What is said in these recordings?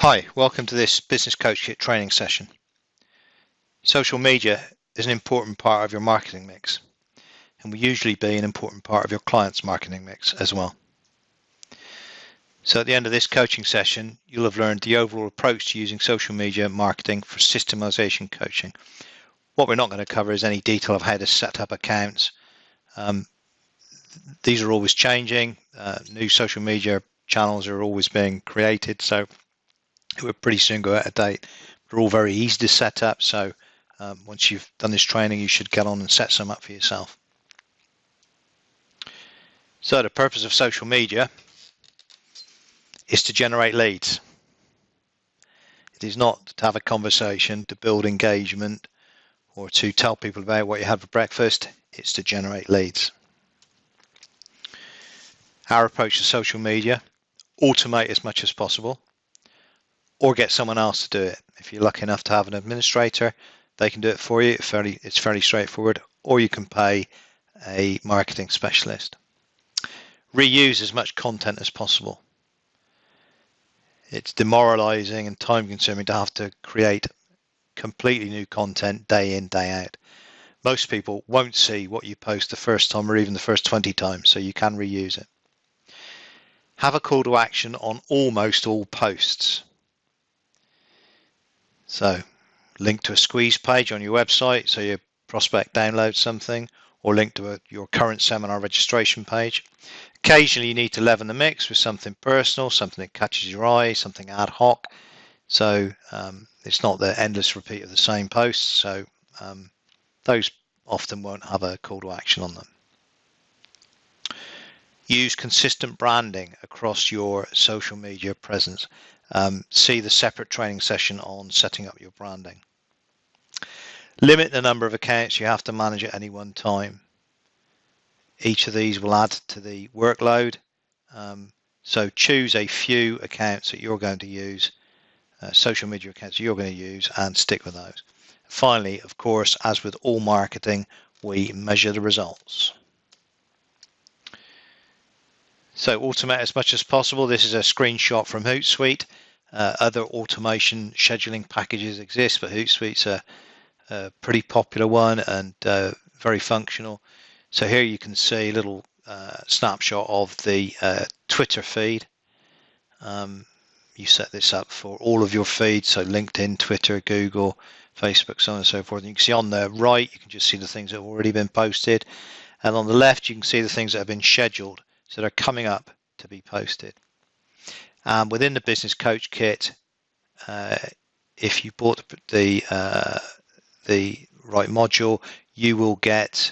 Hi, welcome to this Business Coach Kit training session. Social media is an important part of your marketing mix and will usually be an important part of your client's marketing mix as well. So at the end of this coaching session, you'll have learned the overall approach to using social media marketing for systemization coaching. What we're not going to cover is any detail of how to set up accounts. These are always changing. New social media channels are always being created, so it will pretty soon go out of date. They're all very easy to set up, so once you've done this training, you should get on and set some up for yourself. So the purpose of social media is to generate leads. It is not to have a conversation, to build engagement, or to tell people about what you had for breakfast. It's to generate leads. Our approach to social media: automate as much as possible, or get someone else to do it. If you're lucky enough to have an administrator, they can do it for you. It's fairly straightforward, or you can pay a marketing specialist. Reuse as much content as possible. It's demoralizing and time consuming to have to create completely new content day in, day out. Most people won't see what you post the first time or even the first 20 times, so you can reuse it. Have a call to action on almost all posts. So link to a squeeze page on your website so your prospect downloads something, or link to your current seminar registration page. Occasionally you need to leaven the mix with something personal, something that catches your eye, something ad hoc. So it's not the endless repeat of the same posts, so those often won't have a call to action on them. Use consistent branding across your social media presence. See the separate training session on setting up your branding. Limit the number of accounts you have to manage at any one time. Each of these will add to the workload. So choose a few accounts that you're going to use, social media accounts that you're going to use, and stick with those. Finally, of course, as with all marketing, we measure the results. So automate as much as possible. This is a screenshot from Hootsuite. Other automation scheduling packages exist, but Hootsuite's a pretty popular one and very functional. So here you can see a little snapshot of the Twitter feed. You set this up for all of your feeds, so LinkedIn, Twitter, Google, Facebook, so on and so forth. And you can see on the right, you can just see the things that have already been posted. And on the left, you can see the things that have been scheduled. So they're coming up to be posted. Within the Business Coach Kit, if you bought the right module, you will get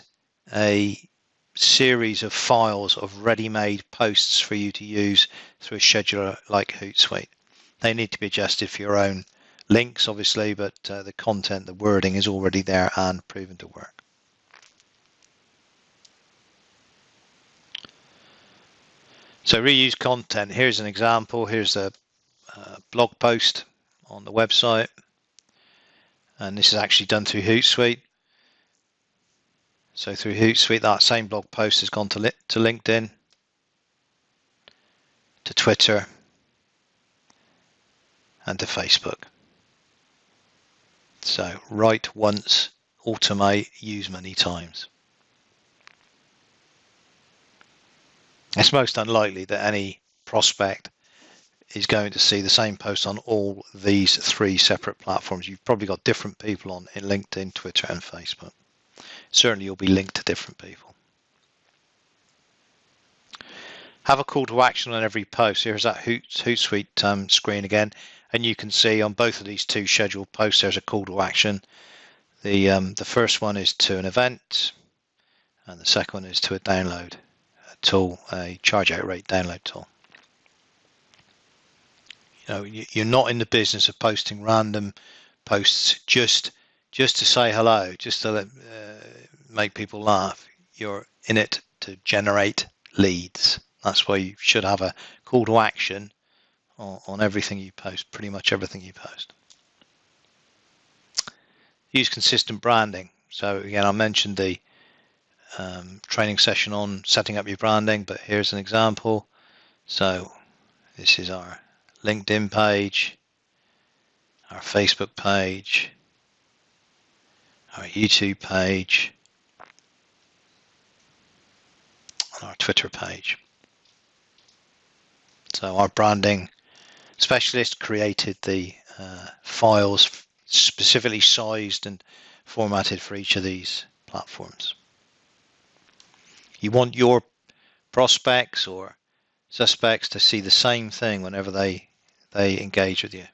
a series of files of ready-made posts for you to use through a scheduler like Hootsuite. They need to be adjusted for your own links, obviously, but the content, the wording is already there and proven to work. So reuse content. Here's an example. Here's a blog post on the website, and this is actually done through Hootsuite. So through Hootsuite, that same blog post has gone to LinkedIn, to Twitter, and to Facebook. So write once, automate, use many times. It's most unlikely that any prospect is going to see the same post on all these three separate platforms. You've probably got different people on in LinkedIn, Twitter, and Facebook. Certainly you'll be linked to different people. Have a call to action on every post. Here's that Hootsuite screen again, and you can see on both of these two scheduled posts there's a call to action. The first one is to an event, and the second one is to a download tool, a charge out rate download tool. You know, you're not in the business of posting random posts just to say hello, just to make people laugh. You're in it to generate leads. That's why you should have a call to action on everything you post, pretty much everything you post. Use consistent branding. So again, I mentioned the training session on setting up your branding, but here's an example. So this is our LinkedIn page. our Facebook page, our YouTube page, and our Twitter page. So our branding specialist created the files specifically sized and formatted for each of these platforms. You want your prospects or suspects to see the same thing whenever they engage with you.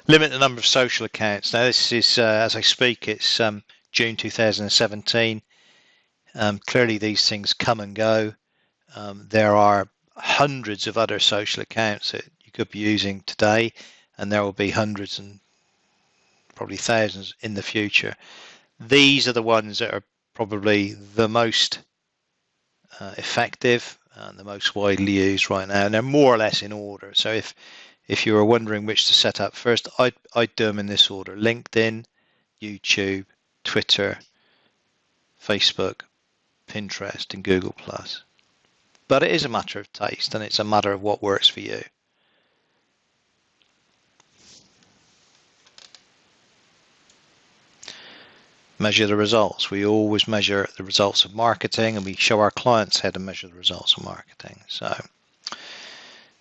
Limit the number of social accounts. Now this is, as I speak, it's June 2017. Clearly these things come and go. There are hundreds of other social accounts that you could be using today, and there will be hundreds and probably thousands in the future. These are the ones that are probably the most effective and the most widely used right now, and they're more or less in order. So if you were wondering which to set up first, I'd do them in this order: LinkedIn, YouTube, Twitter, Facebook, Pinterest, and Google+. But it is a matter of taste, and it's a matter of what works for you. Measure the results. We always measure the results of marketing, and we show our clients how to measure the results of marketing. So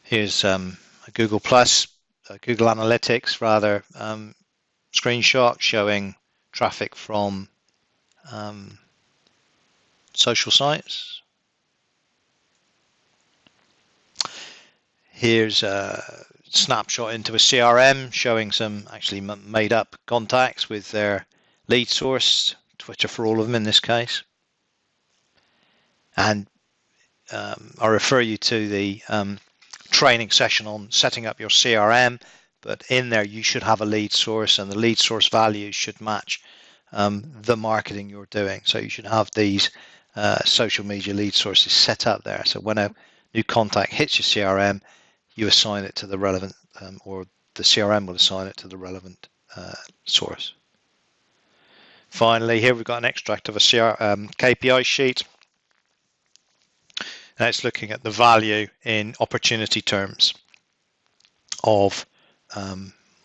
here's a Google Analytics rather screenshot showing traffic from social sites. Here's a snapshot into a CRM showing some actually made up contacts with their lead source, Twitter for all of them in this case. And I refer you to the training session on setting up your CRM, but in there you should have a lead source, and the lead source values should match the marketing you're doing. So you should have these social media lead sources set up there. So when a new contact hits your CRM, you assign it to the relevant, or the CRM will assign it to the relevant source. Finally, here we've got an extract of a KPI sheet. Now it's looking at the value in opportunity terms of, well,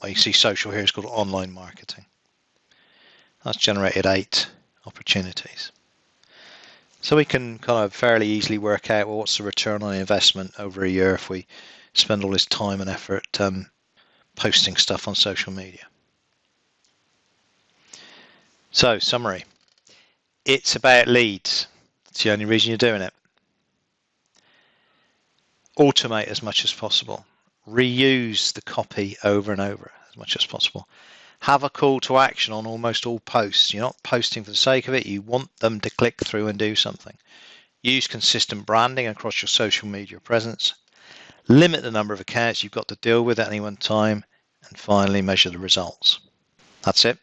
you see social here is called online marketing. That's generated 8 opportunities. So we can kind of fairly easily work out, well, what's the return on investment over a year if we spend all this time and effort posting stuff on social media. So, summary. It's about leads. It's the only reason you're doing it. Automate as much as possible. Reuse the copy over and over as much as possible. Have a call to action on almost all posts. You're not posting for the sake of it. You want them to click through and do something. Use consistent branding across your social media presence. Limit the number of accounts you've got to deal with at any one time. And finally, measure the results. That's it.